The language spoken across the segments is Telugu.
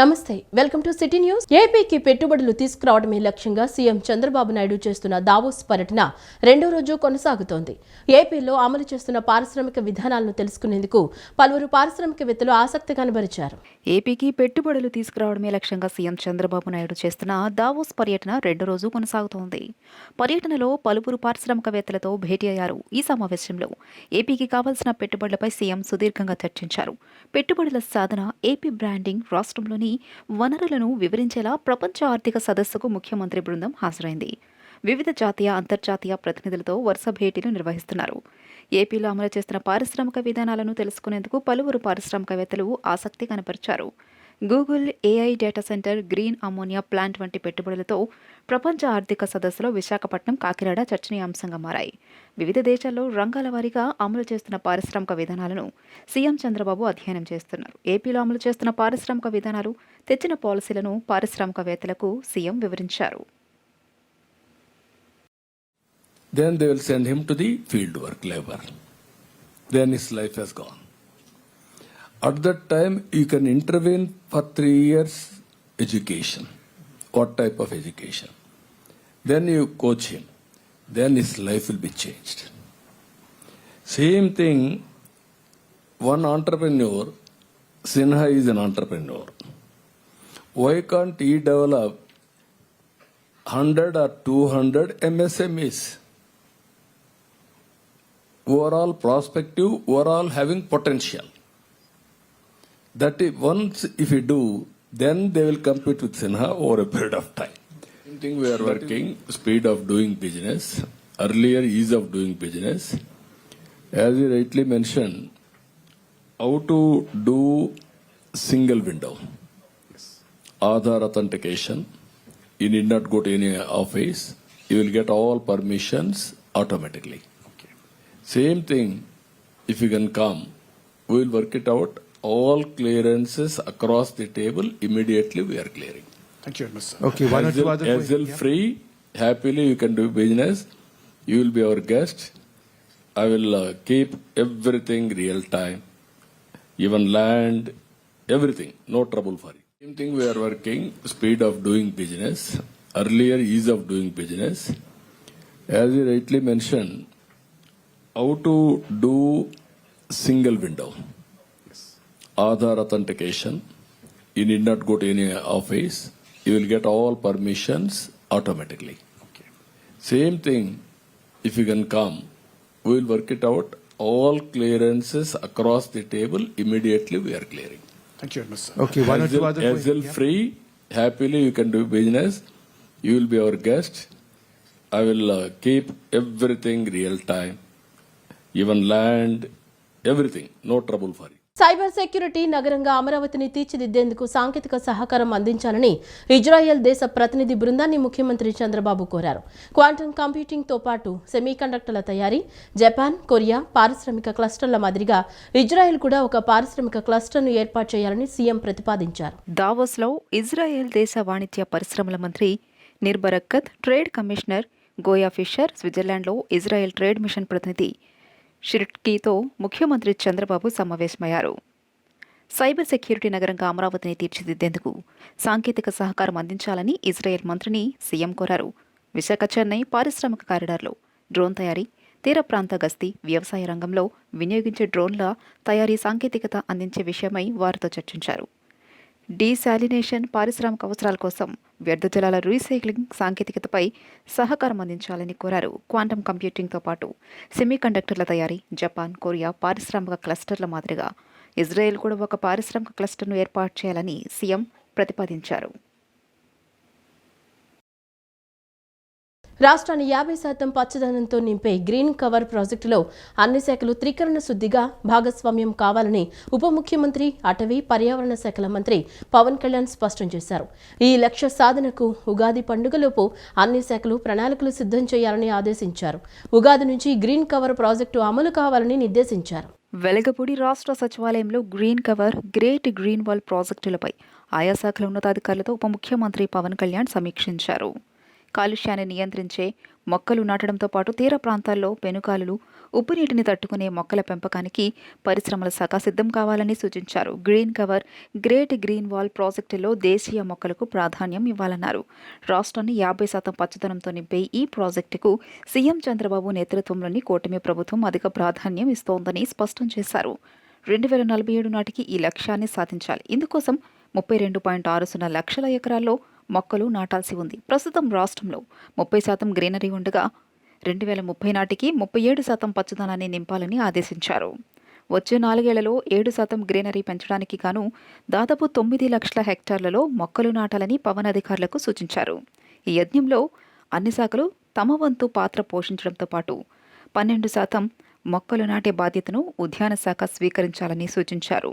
నమస్తే, వెల్కమ్ టు సిటీ న్యూస్. ఏపీకి పెట్టుబడులు తీసుకురావడమే లక్ష్యంగా సీఎం చంద్రబాబు నాయుడు చేస్తున్న దావోస్ పర్యటన రెండో రోజు కొనసాగుతోంది. ఏపీలో అమలు చేస్తున్న పారిశ్రామిక విధానాలను తెలుసుకునేందుకు పలువురు పారిశ్రామికవేత్తలు ఆసక్తి కనబరిచారు. ఏపీకి పెట్టుబడులు తీసుకురావడమే లక్ష్యంగా సీఎం చంద్రబాబు నాయుడు చేస్తున్న దావోస్ పర్యటన రెండో రోజు కొనసాగుతోంది. పర్యటనలో పలువురు పారిశ్రామికవేత్తలతో భేటీ అయ్యారు. ఈ సమావేశంలో ఏపీకి కావాల్సిన పెట్టుబడులపై సీఎం సుదీర్ఘంగా చర్చించారు. పెట్టుబడుల సాధన, ఏపీ బ్రాండింగ్, రాష్ట్రంలోని వనరులను వివరించేలా ప్రపంచ ఆర్థిక సదస్సుకు ముఖ్యమంత్రి బృందం హాజరైంది. వివిధ జాతీయ, అంతర్జాతీయ ప్రతినిధులతో వరుస భేటీలు నిర్వహిస్తున్నారు. ఏపీలో అమలు చేస్తున్న పారిశ్రామిక విధానాలను తెలుసుకునేందుకు పలువురు పారిశ్రామికవేత్తలు ఆసక్తి కనపరిచారు. Google, AI data center, green ammonia plant వంటి పెట్టుబడులతో ప్రపంచ ఆర్థిక సదస్సులో విశాఖపట్నం, కాకినాడ చర్చనీయాంశంగా మారాయి. వివిధ దేశాల్లో రంగాల వారీగా అమలు చేస్తున్న పారిశ్రామిక విధానాలను సీఎం చంద్రబాబు అధ్యయనం చేస్తున్నారు. ఏపీలో అమలు చేస్తున్న పారిశ్రామిక విధానాలు, తెచ్చిన పాలసీలను పారిశ్రామికవేత్తలకు సీఎం వివరించారు. Then they will send him to the field work labor. Then his life has gone. At that time, you can intervene for 3 years education. What type of education? Then you coach him. Then his life will be changed. Same thing, one entrepreneur, Sinha is an entrepreneur. Why can't he develop 100 or 200 MSMEs? Overall prospective, overall having potential. That is, once if you do, then they will compete with Sinha over a period of time. Same thing we are working, speed of doing business, earlier ease of doing business. As you rightly mentioned, how to do single window. Aadhaar authentication. You need not go to any office. You will get all permissions automatically. Same thing, if you can come, we will work it out. All clearances across the table, immediately we are clearing. Thank you, Mr. Okay, one or two other Hassle free, happily you can do business. You will be our guest. I will keep everything real time, even land, everything, no trouble for you. Same thing we are working, speed of doing business, earlier ease of doing business. As you rightly mentioned, how to do single window. Aadhaar authentication. You need not go to any office. You will get all permissions automatically. Same thing, if you can come, we will work it out. All clearances across the table, immediately we are clearing. Thank you, Mr. Okay, one or two other Hassle free, happily you can do business. You will be our guest. I will keep everything real time, even land, everything, no trouble for you. Cyber security నగరంగా అమరావతిని తీర్చిదిద్దేందుకు సాంకేతిక సహకారం అందించాలని ఇజ్రాయెల్ దేశ ప్రతినిధి బృందాన్ని ముఖ్యమంత్రి చంద్రబాబు కోరారు. క్వాంటమ్ కంప్యూటింగ్తో పాటు సెమీకండక్టర్ల తయారీ, జపాన్, కొరియా పారిశ్రామిక క్లస్టర్ల మాదిరిగా ఇజ్రాయెల్ కూడా ఒక పారిశ్రామిక క్లస్టర్ను ఏర్పాటు చేయాలని సీఎం ప్రతిపాదించారు. దావోస్లో ఇజ్రాయెల్ దేశ వాణిజ్య పరిశ్రమల మంత్రి నిర్బరక్కత్, ట్రేడ్ కమిషనర్ గోయా ఫిషర్, స్విట్జర్లాండ్లో ఇజ్రాయెల్ ట్రేడ్ మిషన్ ప్రతినిధి షిర్ట్కీతో ముఖ్యమంత్రి చంద్రబాబు సమావేశమయ్యారు. సైబర్ సెక్యూరిటీ నగరంగా అమరావతిని తీర్చిదిద్దేందుకు సాంకేతిక సహకారం అందించాలని ఇజ్రాయెల్ మంత్రిని సీఎం కోరారు. విశాఖ, చెన్నై పారిశ్రామిక కారిడార్లో డ్రోన్ తయారీ, తీర ప్రాంత గస్తీ, వ్యవసాయ రంగంలో వినియోగించే డ్రోన్ల తయారీ సాంకేతికత అందించే విషయమై వారితో చర్చించారు. డీశాలినేషన్, పారిశ్రామిక అవసరాల కోసం వ్యర్థ జలాల రీసైక్లింగ్ సాంకేతికతపై సహకారం అందించాలని కోరారు. క్వాంటమ్ కంప్యూటింగ్తో పాటు సెమీకండక్టర్ల తయారీ, జపాన్, కొరియా పారిశ్రామిక క్లస్టర్ల మాదిరిగా ఇజ్రాయెల్ కూడా ఒక పారిశ్రామిక క్లస్టర్ను ఏర్పాటు చేయాలని సీఎం ప్రతిపాదించారు. రాష్ట్రాన్ని 50% పచ్చదనంతో నింపే గ్రీన్ కవర్ ప్రాజెక్టులో అన్ని శాఖలు త్రికరణ శుద్ధిగా భాగస్వామ్యం కావాలని ఉప ముఖ్యమంత్రి, అటవీ, పర్యావరణ శాఖల మంత్రి పవన్ కళ్యాణ్ స్పష్టం చేశారు. ఈ లక్ష్య సాధనకు ఉగాది పండుగలోపు అన్ని శాఖలు ప్రణాళికలు సిద్ధం చేయాలని ఆదేశించారు. ఉగాది నుంచి గ్రీన్ కవర్ ప్రాజెక్టు అమలు కావాలని నిర్దేశించారు. వెలగపూడి రాష్ట్ర సచివాలయంలో green cover, great green wall ప్రాజెక్టులపై ఆయా శాఖల ఉన్నతాధికారులతో ఉప ముఖ్యమంత్రి పవన్ కళ్యాణ్ సమీక్షించారు. కాలుష్యాన్ని నియంత్రించే మొక్కలు నాటడంతో పాటు తీర ప్రాంతాల్లో పెనుగాలులు, ఉప్పు నీటిని తట్టుకునే మొక్కల పెంపకానికి పరిశ్రమల శాఖ సిద్ధం కావాలని సూచించారు. Green cover, great green wall ప్రాజెక్టులో దేశీయ మొక్కలకు ప్రాధాన్యం ఇవ్వాలన్నారు. రాష్ట్రాన్ని 50% పచ్చదనంతో నింపే ఈ ప్రాజెక్టుకు సీఎం చంద్రబాబు నేతృత్వంలోని కూటమి ప్రభుత్వం అధిక ప్రాధాన్యం ఇస్తోందని స్పష్టం చేశారు. 2047 నాటికి ఈ లక్ష్యాన్ని సాధించాలి. ఇందుకోసం 32.60 లక్షల ఎకరాల్లో మొక్కలు నాటాల్సి ఉంది. ప్రస్తుతం రాష్ట్రంలో 30% గ్రీనరీ ఉండగా 2030 నాటికి 37% పచ్చదనాన్ని నింపాలని ఆదేశించారు. వచ్చే 4 ఏళ్లలో 7% గ్రీనరీ పెంచడానికి గాను దాదాపు 9 లక్షల హెక్టార్లలో మొక్కలు నాటాలని పవన్ అధికారులకు సూచించారు. ఈ యజ్ఞంలో అన్ని శాఖలు తమ వంతు పాత్ర పోషించడంతో పాటు 12% మొక్కలు నాటే బాధ్యతను ఉద్యాన శాఖ స్వీకరించాలని సూచించారు.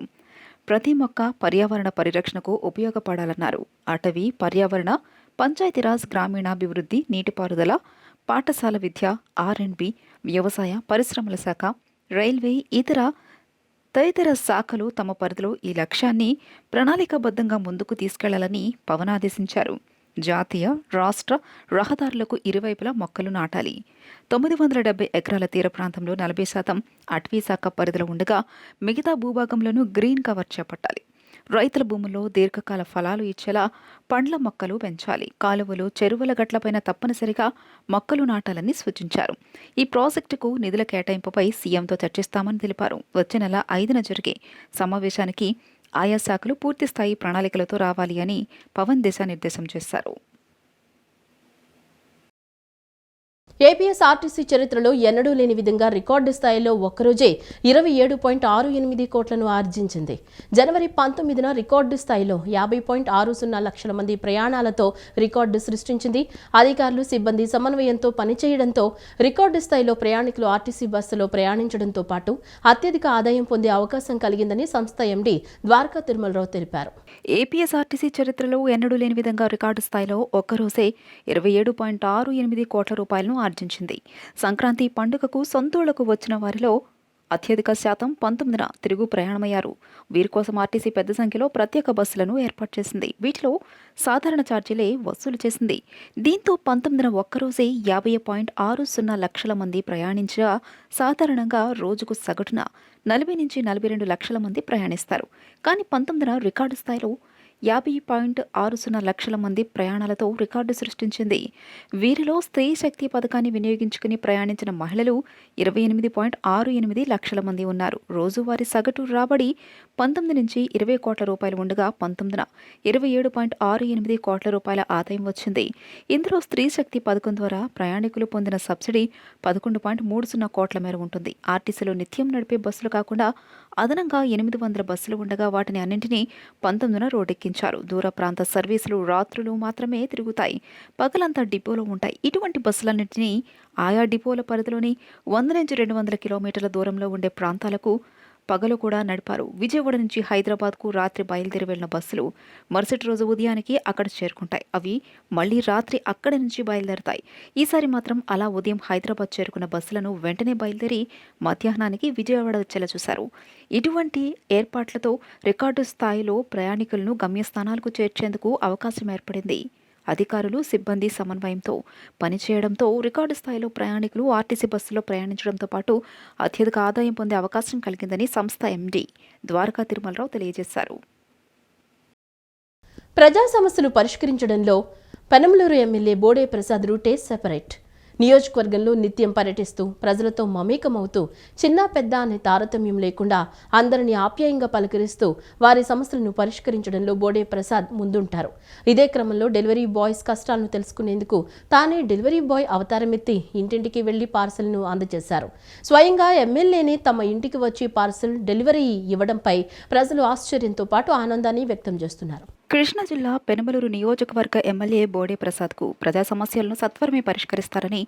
ప్రతి మొక్క పర్యావరణ పరిరక్షణకు ఉపయోగపడాలన్నారు. అటవీ, పర్యావరణ, పంచాయతీరాజ్, గ్రామీణాభివృద్ధి, నీటిపారుదల, పాఠశాల విద్య, R&B, వ్యవసాయ, పరిశ్రమల శాఖ, రైల్వే, తదితర శాఖలు తమ పరిధిలో ఈ లక్ష్యాన్ని ప్రణాళికాబద్ధంగా ముందుకు తీసుకెళ్లాలని పవన్ ఆదేశించారు. జాతీయ, రాష్ట్ర రహదారులకు ఇరువైపులా మొక్కలు నాటాలి. 970 ఎకరాల తీర ప్రాంతంలో 40% అటవీ శాఖ పరిధిలో ఉండగా మిగతా భూభాగంలోనూ గ్రీన్ కవర్ చేపట్టాలి. రైతుల భూముల్లో దీర్ఘకాల ఫలాలు ఇచ్చేలా పండ్ల మొక్కలు పెంచాలి. కాలువలు, చెరువుల గట్లపైన తప్పనిసరిగా మొక్కలు నాటాలని సూచించారు. ఈ ప్రాజెక్టుకు నిధుల కేటాయింపుపై సీఎంతో చర్చిస్తామని తెలిపారు. వచ్చే నెల 5న జరిగే సమావేశానికి ఆయా శాఖలు పూర్తిస్థాయి ప్రణాళికలతో రావాలి అని పవన్ దిశానిర్దేశం చేశారు. ఏపీఎస్ఆర్టీసీ చరిత్రలో ఎన్నడూ లేని విధంగా రికార్డు స్థాయిలో ఒక్కరోజే 27.68 కోట్లను ఆర్జించింది. జనవరి 19న రికార్డు స్థాయిలో 50.60 లక్షల మంది ప్రయాణాలతో రికార్డు సృష్టించింది. అధికారులు, సిబ్బంది సమన్వయంతో పనిచేయడంతో రికార్డు స్థాయిలో ప్రయాణికులు ఆర్టీసీ బస్సులో ప్రయాణించడంతో పాటు అత్యధిక ఆదాయం పొందే అవకాశం కలిగిందని సంస్థ ఎండీ ద్వారకా తిరుమలరావు తెలిపారు. ఏపీఎస్ఆర్టీసీ చరిత్రలో ఎన్నడూ లేని విధంగా రికార్డు స్థాయిలో ఒక్కరోజే 27.68 కోట్ల రూపాయలను ఆర్జించింది. సంక్రాంతి పండుగకు సొంతూళ్లకు వచ్చిన వారిలో అత్యధిక శాతం 19న తిరుగు ప్రయాణమయ్యారు. వీరి కోసం ఆర్టీసీ పెద్ద సంఖ్యలో ప్రత్యేక బస్సులను ఏర్పాటు చేసింది. వీటిలో సాధారణ ఛార్జీలే వసూలు చేసింది. దీంతో 19న ఒక్కరోజే 50.60 లక్షల మంది ప్రయాణించగా సాధారణంగా రోజుకు సగటున 40 నుంచి 42 లక్షల మంది ప్రయాణిస్తారు. కానీ 19న రికార్డు స్థాయిలో 50.60 లక్షల మంది ప్రయాణాలతో రికార్డు సృష్టించింది. వీరిలో స్త్రీ శక్తి పథకాన్ని వినియోగించుకుని ప్రయాణించిన మహిళలు 28.68 లక్షల మంది ఉన్నారు. రోజువారీ సగటు రాబడి 19 నుంచి 20 కోట్ల రూపాయలు ఉండగా 19న 27.68 కోట్ల రూపాయల ఆదాయం వచ్చింది. ఇందులో స్త్రీ శక్తి పథకం ద్వారా ప్రయాణికులు పొందిన సబ్సిడీ 11.30 కోట్ల మేర ఉంటుంది. ఆర్టీసీలో నిత్యం నడిపే బస్సులు కాకుండా అదనంగా 800 బస్సులు ఉండగా వాటిని అన్నింటినీ 19న రోడ్డెక్కించారు. దూర ప్రాంత సర్వీసులు రాత్రులు మాత్రమే తిరుగుతాయి. పగలంతా డిపోలో ఉంటాయి. ఇటువంటి బస్సులన్నింటినీ ఆయా డిపోల పరిధిలోని 100 నుంచి 200 కిలోమీటర్ల దూరంలో ఉండే ప్రాంతాలకు పగలు కూడా నడిపారు. విజయవాడ నుంచి హైదరాబాద్కు రాత్రి బయలుదేరి వెళ్లిన బస్సులు మరుసటి రోజు ఉదయానికి అక్కడ చేరుకుంటాయి. అవి మళ్లీ రాత్రి అక్కడి నుంచి బయలుదేరతాయి. ఈసారి మాత్రం అలా ఉదయం హైదరాబాద్ చేరుకున్న బస్సులను వెంటనే బయలుదేరి మధ్యాహ్నానికి విజయవాడ వచ్చేలా చూశారు. ఇటువంటి ఏర్పాట్లతో రికార్డు స్థాయిలో ప్రయాణికులను గమ్యస్థానాలకు చేర్చేందుకు అవకాశం ఏర్పడింది. అధికారులు, సిబ్బంది సమన్వయంతో పనిచేయడంతో రికార్డు స్థాయిలో ప్రయాణికులు ఆర్టీసీ బస్సులో ప్రయాణించడంతో పాటు అత్యధిక ఆదాయం పొందే అవకాశం కలిగిందని సంస్థ ఎండీ ద్వారకా తిరుమలరావు తెలియజేశారు. ప్రజా సమస్యలు పరిష్కరించడంలో పెనమలూరు ఎమ్మెల్యే బోడే ప్రసాద్ రూటే సెపరేట్. నియోజకవర్గంలో నిత్యం పర్యటిస్తూ ప్రజలతో మమేకమవుతూ చిన్న పెద్ద అనే తారతమ్యం లేకుండా అందరినీ ఆప్యాయంగా పలకరిస్తూ వారి సమస్యలను పరిష్కరించడంలో బోడే ప్రసాద్ ముందుంటారు. ఇదే క్రమంలో డెలివరీ బాయ్స్ కష్టాలను తెలుసుకునేందుకు తానే డెలివరీ బాయ్ అవతారమెత్తి ఇంటింటికి వెళ్లి పార్సల్ను అందజేశారు. స్వయంగా ఎమ్మెల్యేనే తమ ఇంటికి వచ్చి పార్సల్ డెలివరీ ఇవ్వడంపై ప్రజలు ఆశ్చర్యంతో పాటు ఆనందాన్ని వ్యక్తం చేస్తున్నారు. కృష్ణా జిల్లా పెనమలూరు నియోజకవర్గ ఎమ్మెల్యే బోడే ప్రసాద్కు ప్రజా సమస్యలను సత్వరమే పరిష్కరిస్తారని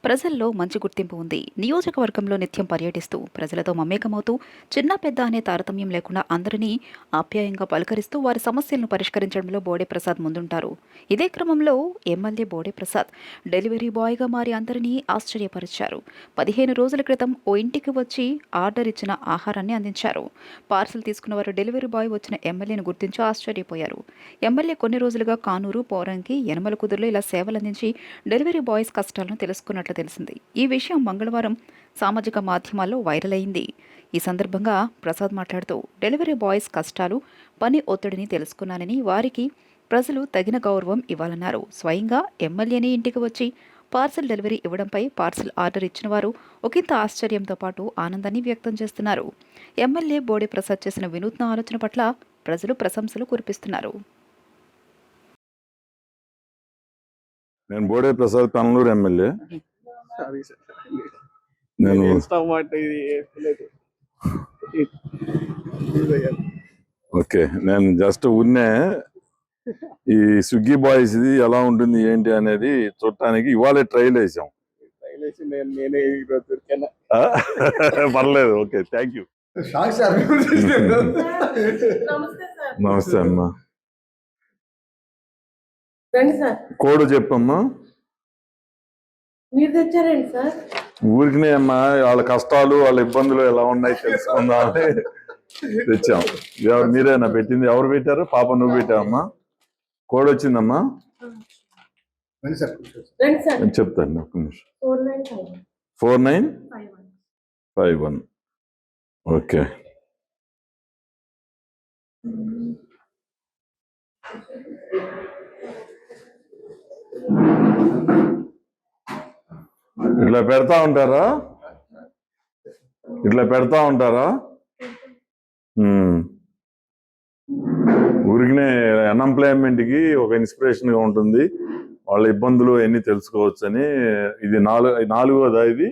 ప్రజల్లో మంచి గుర్తింపు ఉంది. నియోజకవర్గంలో నిత్యం పర్యటిస్తూ ప్రజలతో మమేకమవుతూ చిన్న పెద్ద అనే తారతమ్యం లేకుండా అందరినీ ఆప్యాయంగా పలకరిస్తూ వారి సమస్యలను పరిష్కరించడంలో బోడే ప్రసాద్ ముందుంటారు. ఇదే క్రమంలో ఎమ్మెల్యే బోడే ప్రసాద్ డెలివరీ బాయ్గా మారి అందరినీ ఆశ్చర్యపరిచారు. 15 రోజుల క్రితం ఓ ఇంటికి వచ్చి ఆర్డర్ ఇచ్చిన ఆహారాన్ని అందించారు. పార్సల్ తీసుకున్న వారు డెలివరీ బాయ్ వచ్చిన ఎమ్మెల్యేను గుర్తించి ఆశ్చర్యపోయారు. ఎమ్మెల్యే కొన్ని రోజులుగా కానూరు, పోరంకి, యనమల కుదురులో ఇలా సేవలందించి డెలివరీ బాయ్స్ కష్టాలను తెలుసుకున్నట్లు తెలిసింది. ఈ విషయం మంగళవారం సామాజిక మాధ్యమాల్లో వైరల్ అయింది. ఈ సందర్భంగా ప్రసాద్ మాట్లాడుతూ డెలివరీ బాయ్స్ కష్టాలు, పని ఒత్తిడిని తెలుసుకున్నానని, వారికి ప్రజలు తగిన గౌరవం ఇవ్వాలన్నారు. స్వయంగా ఎమ్మెల్యేని ఇంటికి వచ్చి పార్సల్ డెలివరీ ఇవ్వడంపై పార్సల్ ఆర్డర్ ఇచ్చిన వారు ఒకంత ఆశ్చర్యంతో పాటు ఆనందాన్ని వ్యక్తం చేస్తున్నారు. ఎమ్మెల్యే బోడే ప్రసాద్ చేసిన వినూత్న ఆలోచన పట్ల ప్రజలు ప్రశంసలు కురిపిస్తున్నారు. నేను బోడే ప్రసాద్, కన్నూరు ఎమ్మెల్యే. నేను ఓకే, నేను జస్ట్ ఉన్నే ఈ స్విగ్గీ బాయ్స్ ఇది ఎలా ఉంటుంది ఏంటి అనేది చూడటానికి ఇవాళ ట్రైల్ వేసాం. పర్లేదు, ఓకే, థ్యాంక్ యూ. నమస్తే అమ్మా. కోడ్ చెప్పమ్మా. మీరు తెచ్చారండి సార్? ఊరికినే అమ్మా, వాళ్ళ కష్టాలు వాళ్ళ ఇబ్బందులు ఎలా ఉన్నాయి తెలుసుకుందామని తెచ్చాం. ఎవరు మీరేనా పెట్టింది? ఎవరు పెట్టారు? పాప నువ్వు పెట్టావమ్మా? కోడ్ వచ్చిందమ్మా, చెప్తాను ఒక్క నిమిషం. 4951. ఓకే, ఇట్లా పెడతా ఉంటారా? ఊరికినే అన్ఎంప్లాయ్మెంట్ కి ఒక ఇన్స్పిరేషన్ గా ఉంటుంది. వాళ్ళ ఇబ్బందులు ఎన్ని తెలుసుకోవచ్చని ఇది నాలుగోదా? ఇది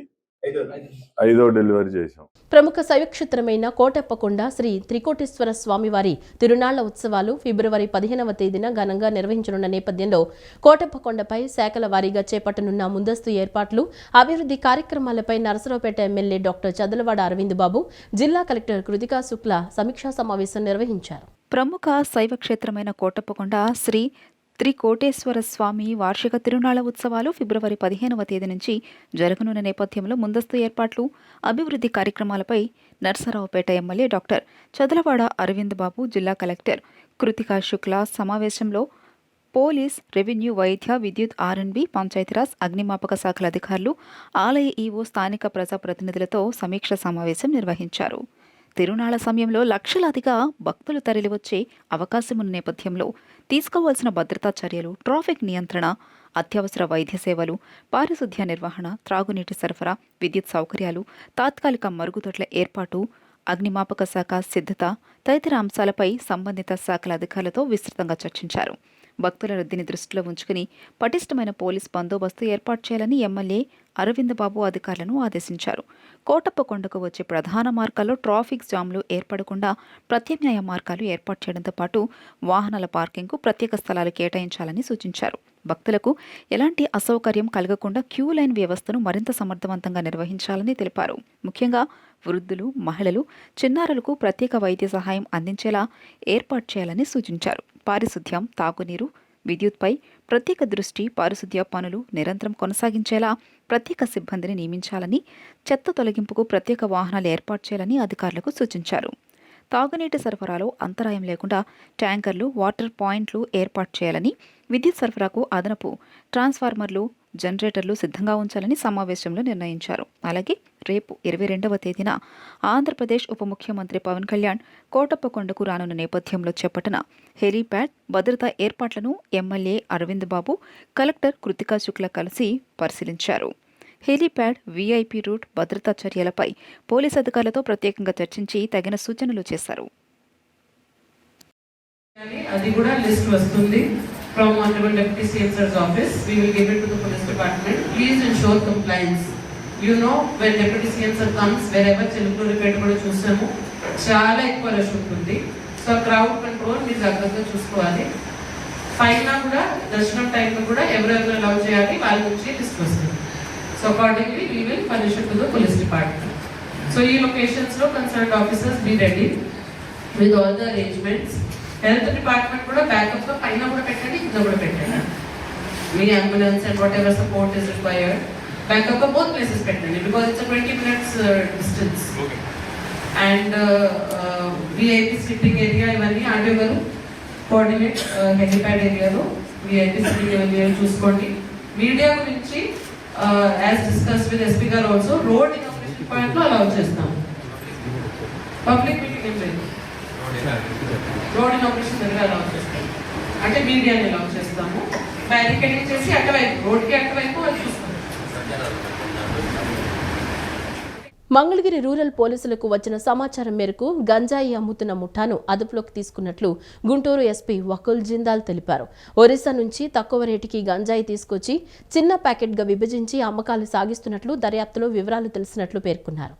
ఐదో డెలివరీ చేశాం. ప్రముఖ శైవక్షేత్రమైన కోటప్పకొండ శ్రీ త్రికోటేశ్వర స్వామివారి తిరునాళ్ల ఉత్సవాలు ఫిబ్రవరి 15వ తేదీన ఘనంగా నిర్వహించనున్న నేపథ్యంలో కోటప్పకొండపై శాఖల వారీగా చేపట్టనున్న ముందస్తు ఏర్పాట్లు, అభివృద్ధి కార్యక్రమాలపై నరసరావుపేట ఎమ్మెల్యే డాక్టర్ చదలవాడ అరవింద్ బాబు, జిల్లా కలెక్టర్ కృతికా శుక్లా సమీక్షా సమావేశం నిర్వహించారు. ప్రముఖ శైవక్షేత్రమైన కోటప్పకొండ శ్రీ త్రికోటేశ్వర స్వామి వార్షిక తిరునాళ్ల ఉత్సవాలు ఫిబ్రవరి 15వ తేదీ నుంచి జరగనున్న నేపథ్యంలో ముందస్తు ఏర్పాట్లు, అభివృద్ధి కార్యక్రమాలపై నర్సరావుపేట ఎమ్మెల్యే డాక్టర్ చదలవాడ అరవింద్ బాబు, జిల్లా కలెక్టర్ కృతికా శుక్లా సమావేశంలో పోలీస్, రెవెన్యూ, వైద్య, విద్యుత్, ఆర్ఎండ్బి, పంచాయతీరాజ్, అగ్నిమాపక శాఖల అధికారులు, ఆలయ ఈవో, స్థానిక ప్రజాప్రతినిధులతో సమీక్ష సమావేశం నిర్వహించారు. తిరునాళ్ల సమయంలో లక్షలాదిగా భక్తులు తరలివచ్చే అవకాశం ఉన్న నేపథ్యంలో తీసుకోవాల్సిన భద్రతా చర్యలు, ట్రాఫిక్ నియంత్రణ, అత్యవసర వైద్య సేవలు, పారిశుద్ధ్య నిర్వహణ, త్రాగునీటి సరఫరా, విద్యుత్ సౌకర్యాలు, తాత్కాలిక మరుగుదొడ్ల ఏర్పాటు, అగ్నిమాపక శాఖ సిద్ధత తదితర అంశాలపై సంబంధిత శాఖల అధికారులతో విస్తృతంగా చర్చించారు. భక్తుల రద్దీని దృష్టిలో ఉంచుకుని పటిష్టమైన పోలీస్ బందోబస్తు ఏర్పాటు చేయాలని ఎమ్మెల్యే అరవింద్ బాబు అధికారులను ఆదేశించారు. కోటప్పకొండకు వచ్చే ప్రధాన మార్గాల్లో ట్రాఫిక్ జామ్లు ఏర్పడకుండా ప్రత్యామ్నాయ మార్గాలు ఏర్పాటు చేయడంతో పాటు వాహనాల పార్కింగ్కు ప్రత్యేక స్థలాలు కేటాయించాలని సూచించారు. భక్తులకు ఎలాంటి అసౌకర్యం కలగకుండా క్యూ లైన్ వ్యవస్థను మరింత సమర్థవంతంగా నిర్వహించాలని తెలిపారు. ముఖ్యంగా వృద్ధులు, మహిళలు, చిన్నారులకు ప్రత్యేక వైద్య సహాయం అందించేలా ఏర్పాటు చేయాలని సూచించారు. పారిశుద్ధ్యం, తాగునీరు, విద్యుత్పై ప్రత్యేక దృష్టి, పారిశుద్ధ్య పనులు నిరంతరం కొనసాగించేలా ప్రత్యేక సిబ్బందిని నియమించాలని, చెత్త తొలగింపుకు ప్రత్యేక వాహనాలు ఏర్పాటు చేయాలని అధికారులకు సూచించారు. తాగునీటి సరఫరాలో అంతరాయం లేకుండా ట్యాంకర్లు, వాటర్ పాయింట్లు ఏర్పాటు చేయాలని, విద్యుత్ సరఫరాకు అదనపు ట్రాన్స్ఫార్మర్లు, జనరేటర్లు సిద్ధంగా ఉంచాలని సమావేశంలో నిర్ణయించారు. అలాగే రేపు 22వ తేదీన ఆంధ్రప్రదేశ్ ఉప ముఖ్యమంత్రి పవన్ కళ్యాణ్ కోటప్పకొండకు రానున్న నేపథ్యంలో చేపట్టిన హెలీప్యాడ్ భద్రతా ఏర్పాట్లను ఎమ్మెల్యే అరవింద్ బాబు, కలెక్టర్ కృతికా శుక్లా కలిసి పరిశీలించారు. హెలీప్యాడ్, వీఐపీ రూట్ భద్రతా చర్యలపై పోలీసు అధికారులతో ప్రత్యేకంగా చర్చించి తగిన సూచనలు చేశారు. అది కూడా లిస్ట్ వస్తుంది from Honorable Deputy CM Sir's office. We will give it to the police department. Please ensure compliance. You know, when Deputy CM Sir comes, wherever Chilukuru కూడా చూసాము, చాలా ఎక్కువ రష్ ఉంటుంది. సో క్రౌడ్ కంట్రోల్ మీరు జాగ్రత్తగా చూసుకోవాలి. పైన కూడా దర్శనం టైంలో కూడా ఎవరెవరు అలౌ చేయాలి వాళ్ళ నుంచి లిస్ట్ వస్తుంది. So accordingly we will furnish it to the police department. So ఈ లొకేషన్స్ లో concerned officers be ready with all the arrangements. Health department కూడా బ్యాకప్ గా పైన కూడా పెట్టండి, కింద కూడా పెట్టండి. మీ ambulance and whatever support is required backup గా బోత్ ప్లేసెస్ పెట్టండి, because it's 20 minutes distance. And VIP sitting area ఇవన్నీ ఆడియో గారు కోఆర్డినేట్ హెలిప్యాడ్ ఏరియాలో విఐపి సిట్టింగ్ ఏరియా చూసుకోండి. మీడియా గురించి యాజ్ డిస్కస్ విత్ ఎస్పీ గారు ఆల్సో రోడ్ ఇనాగ్రేషన్ పాయింట్ లో అలౌ చేస్తాం. పబ్లిక్ మీటింగ్ ఏం లేదు, రోడ్ ఇనాగ్రేషన్ దగ్గర అలౌ చేస్తాం. అంటే మీడియాని అలౌ చేస్తాము. బ్యారికేడింగ్ చేసి అటువైపు రోడ్కి అటువైపు అది చూస్తాం. మంగళగిరి రూరల్ పోలీసులకు వచ్చిన సమాచారం మేరకు గంజాయి అమ్ముతున్న ముఠాను అదుపులోకి తీసుకున్నట్లు గుంటూరు ఎస్పీ వకుల్ జిందాల్ తెలిపారు. ఒరిస్సా నుంచి తక్కువ రేటుకి గంజాయి తీసుకొచ్చి చిన్న ప్యాకెట్గా విభజించి అమ్మకాలు సాగిస్తున్నట్లు దర్యాప్తులో వివరాలు తెలిసినట్లు పేర్కొన్నారు.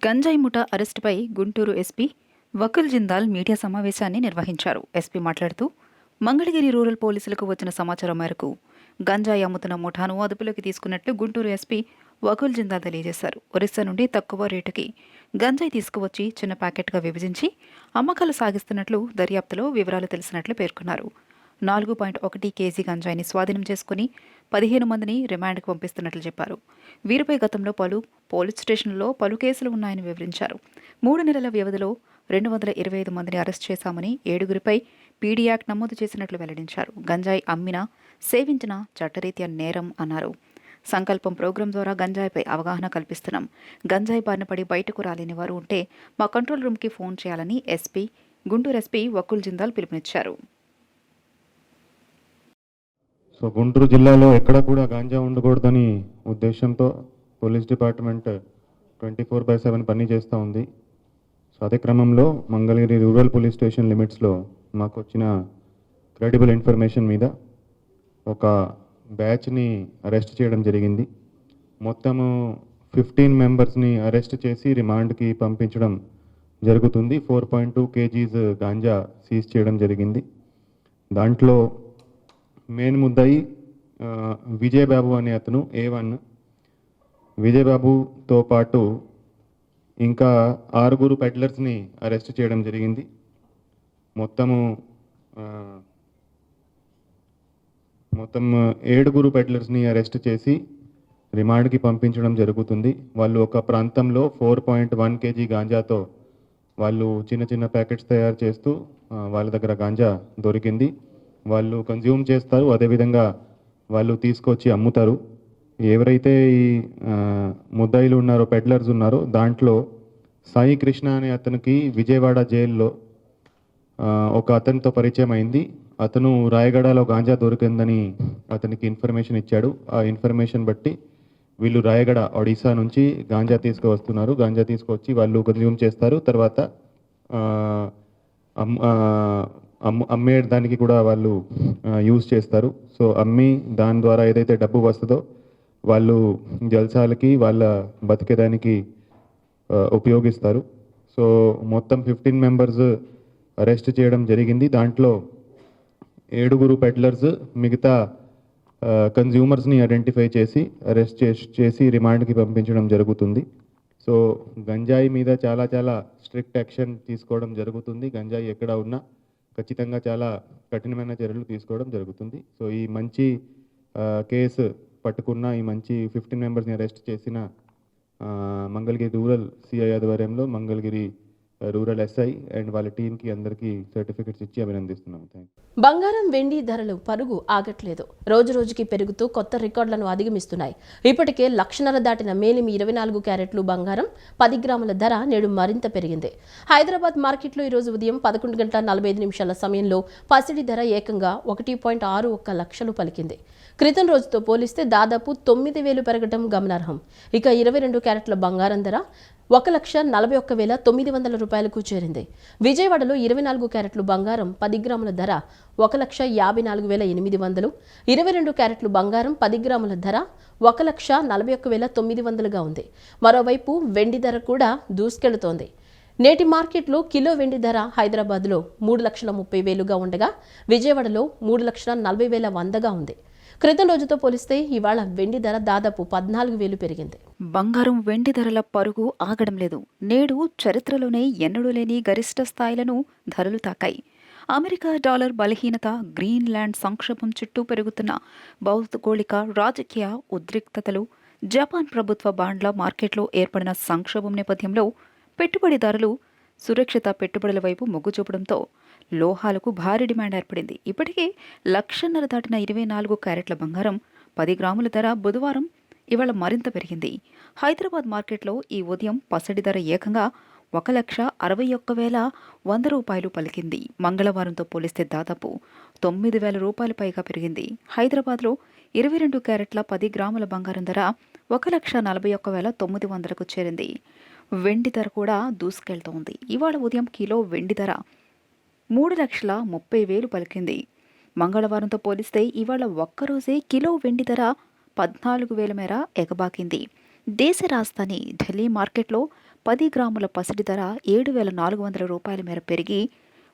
గంజాయి ముఠా అరెస్టుపై గుంటూరు ఎస్పీ వకుల్ జిందాల్ మీడియా సమావేశాన్ని నిర్వహించారు. ఎస్పీ మాట్లాడుతూ మంగళగిరి రూరల్ పోలీసులకు వచ్చిన సమాచారం మేరకు గంజాయి అమ్ముతున్న ముఠాను అదుపులోకి తీసుకున్నట్లు గుంటూరు ఎస్పీ వకుల్ జిందాల్ తెలియజేశారు. ఒరిస్సా నుండి తక్కువ రేటుకి గంజాయి తీసుకువచ్చి చిన్న ప్యాకెట్గా విభజించి అమ్మకాలు సాగిస్తున్నట్లు దర్యాప్తులో వివరాలు తెలిసినట్లు పేర్కొన్నారు. 4.1 కేజీ గంజాయిని స్వాధీనం చేసుకుని 15 మందిని రిమాండ్కు పంపిస్తున్నట్లు చెప్పారు. వీరిపై గతంలో పలు పోలీస్ స్టేషన్లలో పలు కేసులు ఉన్నాయని వివరించారు. 3 నెలల వ్యవధిలో 225 మందిని అరెస్ట్ చేశామని, 7గురిపై పీడీ యాక్ట్ నమోదు చేసినట్లు వెల్లడించారు. గంజాయి అమ్మినా సేవించినా చట్టరీత్యా నేరం అన్నారు. సంకల్పం ప్రోగ్రాం ద్వారా గంజాయిపై అవగాహన కల్పిస్తున్నాం. గంజాయి బారిన పడి బయటకు రాలేని వారు ఉంటే మా కంట్రోల్ రూమ్కి ఫోన్ చేయాలని గుంటూరు ఎస్పీ వకుల్ జిందాల్ పిలుపునిచ్చారు. సో గుంటూరు జిల్లాలో ఎక్కడ కూడా గాంజా ఉండకూడదని ఉద్దేశంతో పోలీస్ డిపార్ట్మెంట్ 24/7 పని చేస్తూ ఉంది. సో అదే క్రమంలో మంగళగిరి రూరల్ పోలీస్ స్టేషన్ లిమిట్స్లో మాకు వచ్చిన క్రెడిబుల్ ఇన్ఫర్మేషన్ మీద ఒక బ్యాచ్ని అరెస్ట్ చేయడం జరిగింది. మొత్తము 15 మెంబర్స్ని అరెస్ట్ చేసి రిమాండ్కి పంపించడం జరుగుతుంది. 4.2 కేజీస్ గాంజా సీజ్ చేయడం జరిగింది. దాంట్లో మెయిన్ ముద్దాయి విజయబాబు అనే అతను A1. విజయబాబుతో పాటు ఇంకా 6 పెడ్లర్స్ని అరెస్ట్ చేయడం జరిగింది. మొత్తం 7 పెడ్లర్స్ని అరెస్ట్ చేసి రిమాండ్కి పంపించడం జరుగుతుంది. వాళ్ళు ఒక ప్రాంతంలో 4.1 కేజీ గాంజాతో వాళ్ళు చిన్న చిన్న ప్యాకెట్స్ తయారు చేస్తూ వాళ్ళ దగ్గర గాంజా దొరికింది. వాళ్ళు కన్జ్యూమ్ చేస్తారు, అదేవిధంగా వాళ్ళు తీసుకొచ్చి అమ్ముతారు. ఎవరైతే ఈ ముద్దాయిలు ఉన్నారో, పెడ్లర్స్ ఉన్నారో, దాంట్లో సాయి కృష్ణ అనే అతనికి విజయవాడ జైల్లో ఒక అతనితో పరిచయం అయింది. అతను రాయగడలో గాంజా దొరికిందని అతనికి ఇన్ఫర్మేషన్ ఇచ్చాడు. ఆ ఇన్ఫర్మేషన్ బట్టి వీళ్ళు రాయగడ ఒడిశా నుంచి గాంజా తీసుకువస్తున్నారు. గాంజా తీసుకొచ్చి వాళ్ళు కన్జ్యూమ్ చేస్తారు, తర్వాత అమ్మేయడానికి కూడా వాళ్ళు యూజ్ చేస్తారు. సో అమ్మి దాని ద్వారా ఏదైతే డబ్బు వస్తుందో వాళ్ళు జల్సాలకి వాళ్ళ బతికేదానికి ఉపయోగిస్తారు. సో మొత్తం 15 మెంబర్స్ అరెస్ట్ చేయడం జరిగింది. దాంట్లో 7 పెడ్లర్స్, మిగతా కన్జ్యూమర్స్ని ఐడెంటిఫై చేసి అరెస్ట్ చేసి రిమాండ్కి పంపించడం జరుగుతుంది. సో గంజాయి మీద చాలా స్ట్రిక్ట్ యాక్షన్ తీసుకోవడం జరుగుతుంది. గంజాయి ఎక్కడ ఉన్నా ఖచ్చితంగా చాలా కఠినమైన చర్యలు తీసుకోవడం జరుగుతుంది. సో ఈ మంచి కేసు పట్టుకున్న, ఈ మంచి 15 మెంబర్స్ని అరెస్ట్ చేసిన మంగళగిరి రూరల్ సిఐ ఆధ్వర్యంలో మంగళగిరి రూరల్ ఎస్ఐ అండ్ వాళ్ళ టీంకి అందరికీ సర్టిఫికెట్స్ ఇచ్చి అభినందిస్తున్నాము. Thank you. బంగారం, వెండి ధరలు పరుగు ఆగట్లేదు. రోజు రోజుకి పెరుగుతూ కొత్త రికార్డులను అధిగమిస్తున్నాయి. ఇప్పటికే 1,00,000 దాటిన మేలిమి 24 క్యారెట్లు బంగారం 10 గ్రాముల ధర నేడు మరింత పెరిగింది. హైదరాబాద్ మార్కెట్లో ఈరోజు ఉదయం 11:45 సమయంలో పసిడి ధర ఏకంగా 1.61 లక్షలు పలికింది. క్రితం రోజుతో పోలిస్తే దాదాపు 9,000 పెరగడం గమనార్హం. ఇక 22 క్యారెట్ల బంగారం ధర 1,41,900 రూపాయలకు చేరింది. విజయవాడలో 24 క్యారెట్లు బంగారం 10 గ్రాముల ధర 1,54,800, 22 క్యారెట్లు బంగారం 10 గ్రాముల ధర 1,41,900గా ఉంది. మరోవైపు వెండి ధర కూడా దూసుకెళ్తోంది. నేటి మార్కెట్లో కిలో వెండి ధర హైదరాబాద్లో 3,30,000గా ఉండగా విజయవాడలో 3,40,100గా ఉంది. క్రితం రోజుతో పోలిస్తే ఇవాళ వెండి ధర దాదాపు 14,000 పెరిగింది. బంగారం, వెండి ధరల పరుగు ఆగడం లేదు. నేడు చరిత్రలోనే ఎన్నడూ లేని గరిష్ట స్థాయిలను ధరలు తాకాయి. అమెరికా డాలర్ బలహీనత, గ్రీన్లాండ్ సంక్షోభం చుట్టూ పెరుగుతున్న భౌగోళిక రాజకీయ ఉద్రిక్తతలు, జపాన్ ప్రభుత్వ బాండ్ల మార్కెట్లో ఏర్పడిన సంక్షోభం నేపథ్యంలో పెట్టుబడిదారులు సురక్షిత పెట్టుబడుల వైపు మొగ్గు చూపడంతో లోహాలకు భారీ డిమాండ్ ఏర్పడింది. ఇప్పటికే 1,00,000 దాటిన 24 క్యారెట్ల బంగారం 10 గ్రాముల ధర బుధవారం ఇవాళ మరింత పెరిగింది. హైదరాబాద్ మార్కెట్లో ఈ ఉదయం పసిడి ధర ఏకంగా 1,61,100 రూపాయలు పలికింది. మంగళవారంతో పోలిస్తే దాదాపు 9,000 రూపాయలు పైగా పెరిగింది. హైదరాబాద్లో 22 క్యారెట్ల 10 గ్రాముల బంగారం ధర 1,41,900కు చేరింది. వెండి ధర కూడా దూసుకెళ్తోంది. ఇవాళ ఉదయం కిలో వెండి ధర 3,30,000 పలికింది. మంగళవారంతో పోలిస్తే ఇవాళ ఒక్కరోజే కిలో వెండి ధర 14,000 మేర ఎగబాకింది. దేశ రాజధాని ఢిల్లీ మార్కెట్లో 10 గ్రాముల పసిడి ధర 7,400 రూపాయల మేర పెరిగి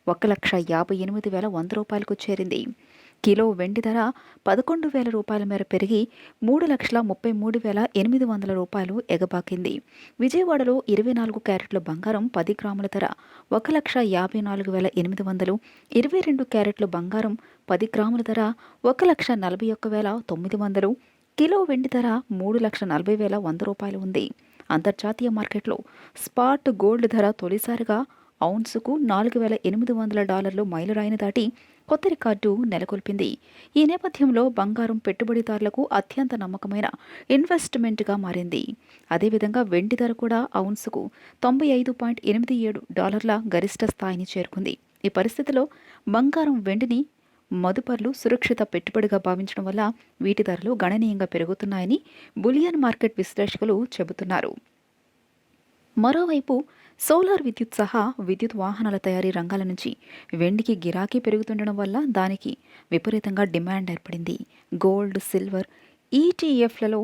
1,58,100 రూపాయలకు చేరింది. కిలో వెండి ధర 11,000 రూపాయల మేర పెరిగి 3,33,800 రూపాయలు ఎగబాకింది. విజయవాడలో 24 క్యారెట్ల బంగారం 10 గ్రాముల ధర 1,54,800, 22 క్యారెట్ల బంగారం 10 గ్రాముల ధర 1,41,900, కిలో వెండి ధర 3,40,100 రూపాయలు ఉంది. అంతర్జాతీయ మార్కెట్లో స్పాట్ గోల్డ్ ధర తొలిసారిగా ఔన్సుకు $4,800 మైలురాయిని దాటి కొత్త రికార్డు నెలకొల్పింది. ఈ నేపథ్యంలో బంగారం పెట్టుబడిదారులకు అత్యంత నమ్మకమైన ఇన్వెస్ట్మెంట్గా మారింది. అదేవిధంగా వెండి ధర కూడా ఔన్సుకు $95.87 గరిష్ట స్థాయిని చేరుకుంది. ఈ పరిస్థితిలో బంగారం వెండిని మదుపర్లు సురక్షిత పెట్టుబడిగా భావించడం వల్ల వీటి ధరలు గణనీయంగా పెరుగుతున్నాయని బులియన్ మార్కెట్ విశ్లేషకులు చెబుతున్నారు. మరోవైపు సోలార్ విద్యుత్ సహా విద్యుత్ వాహనాల తయారీ రంగాల నుంచి వెండికి గిరాకీ పెరుగుతుండడం వల్ల దానికి విపరీతంగా డిమాండ్ ఏర్పడింది. గోల్డ్, సిల్వర్, ఈటీఎఫ్లలో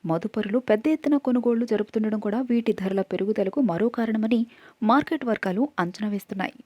మదుపరులు పెద్ద ఎత్తున కొనుగోళ్లు జరుపుతుండడం కూడా వీటి ధరల పెరుగుదలకు మరో కారణమని మార్కెట్ వర్గాలు అంచనా వేస్తున్నాయి.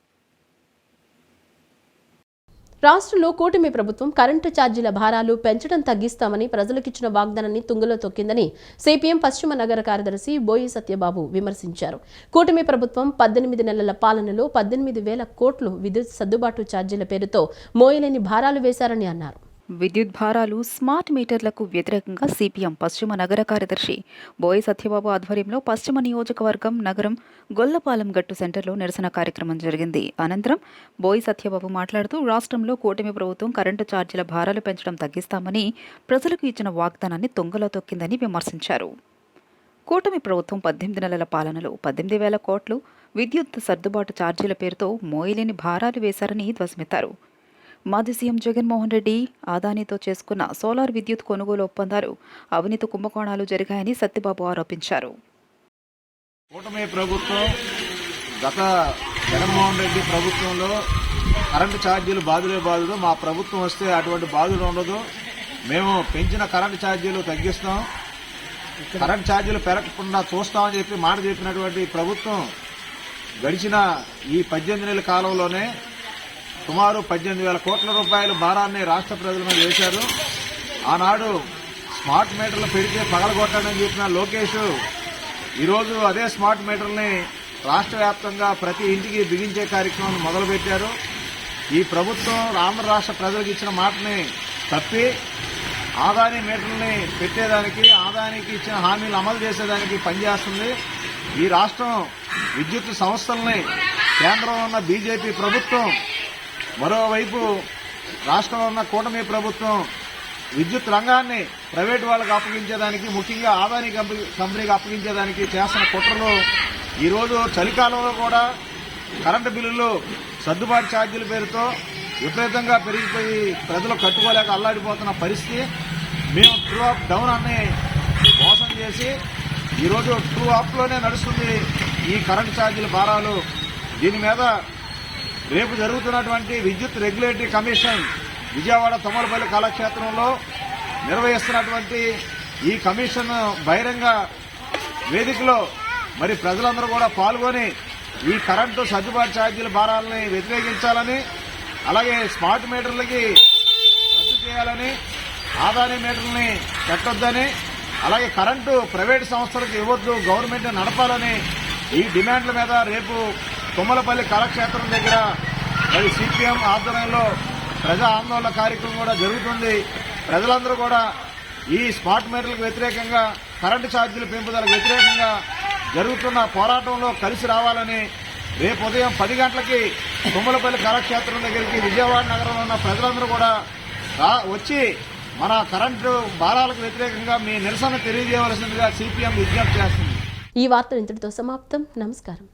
రాష్ట్రంలో కూటమి ప్రభుత్వం కరెంటు ఛార్జీల భారాలు పెంచడం తగ్గిస్తామని ప్రజలకిచ్చిన వాగ్దానాన్ని తుంగలో తొక్కిందని సిపిఎం పశ్చిమ నగర కార్యదర్శి బోయి సత్యబాబు విమర్శించారు. కూటమి ప్రభుత్వం 18 నెలల పాలనలో 18,000 కోట్లు విద్యుత్ సర్దుబాటు ఛార్జీల పేరుతో మోయలేని భారాలు వేశారని అన్నారు. విద్యుత్ భారాలు, స్మార్ట్ మీటర్లకు వ్యతిరేకంగా సిపిఎం పశ్చిమ నగర కార్యదర్శి బోయి సత్యబాబు ఆధ్వర్యంలో పశ్చిమ నియోజకవర్గం నగరం గొల్లపాలెం గట్టు సెంటర్లో నిరసన కార్యక్రమం జరిగింది. అనంతరం బోయి సత్యబాబు మాట్లాడుతూ రాష్ట్రంలో కూటమి ప్రభుత్వం కరెంటు ఛార్జీల భారాలు పెంచడం తగ్గిస్తామని ప్రజలకు ఇచ్చిన వాగ్దానాన్ని తుంగలో తొక్కిందని విమర్శించారు. కూటమి ప్రభుత్వం 18 నెలల పాలనలో 18,000 కోట్లు విద్యుత్ సర్దుబాటు ఛార్జీల పేరుతో మోయలేని భారాలు వేశారని ధ్వజమెత్తారు. మాజీ సీఎం జగన్మోహన్ రెడ్డి అదానీతో చేసుకున్న సోలార్ విద్యుత్ కొనుగోలు ఒప్పందాలు అవినీతి కుంభకోణాలు జరిగాయని సత్యబాబు ఆరోపించారు. కూటమి ప్రభుత్వం గత జగన్మోహన్ రెడ్డి ప్రభుత్వంలో కరెంటు ఛార్జీలు బాధుడు, మా ప్రభుత్వం వస్తే అటువంటి బాధలు ఉండదు, మేము పెంచిన కరెంటు ఛార్జీలు తగ్గిస్తాం, కరెంటు ఛార్జీలు పెరగకుండా చూస్తామని చెప్పి మాట చెప్పినటువంటి ప్రభుత్వం గడిచిన ఈ 18 నెలల కాలంలోనే సుమారు 18,000 కోట్ల రూపాయల భారాన్ని రాష్ట్ర ప్రజల మీద వేశారు. ఆనాడు స్మార్ట్ మీటర్లు పెడితే పగలగొట్టాలని చెప్పిన లోకేష్ ఈరోజు అదే స్మార్ట్ మీటర్ని రాష్ట్ర వ్యాప్తంగా ప్రతి ఇంటికి బిగించే కార్యక్రమం మొదలుపెట్టారు. ఈ ప్రభుత్వం ఆంధ్ర రాష్ట్ర ప్రజలకు ఇచ్చిన మాటని తప్పి ఆదాని మీటర్లని పెట్టేదానికి, ఆదానికి ఇచ్చిన హామీలు అమలు చేసేదానికి పనిచేస్తుంది. ఈ రాష్ట్రం విద్యుత్ సంస్థల్ని కేంద్రంలో ఉన్న బీజేపీ ప్రభుత్వం, మరోవైపు రాష్ట్రంలో ఉన్న కూటమి ప్రభుత్వం విద్యుత్ రంగాన్ని ప్రైవేటు వాళ్ళకు అప్పగించేదానికి, ముఖ్యంగా ఆదాని కంపెనీకి అప్పగించేదానికి చేస్తున్న కుట్రలు ఈరోజు చలికాలంలో కూడా కరెంటు బిల్లులు సర్దుబాటు ఛార్జీల పేరుతో విపరీతంగా పెరిగిపోయి ప్రజలు కట్టుకోలేక అల్లాడిపోతున్న పరిస్థితి. మేము ట్రూ అప్ డౌన్ అన్ని మోసం చేసి ఈరోజు ట్రూ అప్లోనే నడుస్తుంది ఈ కరెంటు ఛార్జీల భారాలు. దీని మీద రేపు జరుగుతున్నటువంటి విద్యుత్ రెగ్యులేటరీ కమిషన్ విజయవాడ తొమ్మలపల్లి కళాక్షేత్రంలో నిర్వహిస్తున్నటువంటి ఈ కమిషన్ బహిరంగ వేదికలో మరి ప్రజలందరూ కూడా పాల్గొని ఈ కరెంటు సర్దుబాటు ఛార్జీల భారాలని వ్యతిరేకించాలని, అలాగే స్మార్ట్ మీటర్లకి రద్దు చేయాలని, ఆదాని మీటర్లని పెట్టొద్దని, అలాగే కరెంటు ప్రైవేటు సంస్థలకు ఇవ్వద్దు, గవర్నమెంట్ నడపాలని ఈ డిమాండ్ల మీద రేపు తుమ్మలపల్లి కళాక్షేత్రం దగ్గర మరి సిపిఎం ఆధ్వర్యంలో ప్రజా ఆందోళన కార్యక్రమం కూడా జరుగుతుంది. ప్రజలందరూ కూడా ఈ స్మార్ట్ మీటర్లకు వ్యతిరేకంగా, కరెంటు ఛార్జీల పెంపుదలకు వ్యతిరేకంగా జరుగుతున్న పోరాటంలో కలిసి రావాలని రేపు ఉదయం 10 గంటలకి తుమ్మలపల్లి కళాక్షేత్రం దగ్గరికి విజయవాడ నగరంలో ఉన్న ప్రజలందరూ కూడా వచ్చి మన కరెంటు భారాలకు వ్యతిరేకంగా మీ నిరసన తెలియజేయవలసిందిగా సిపిఎం విజ్ఞప్తి చేస్తుంది. ఈ వార్తలు ఇంతటితో సమాప్తం. నమస్కారం.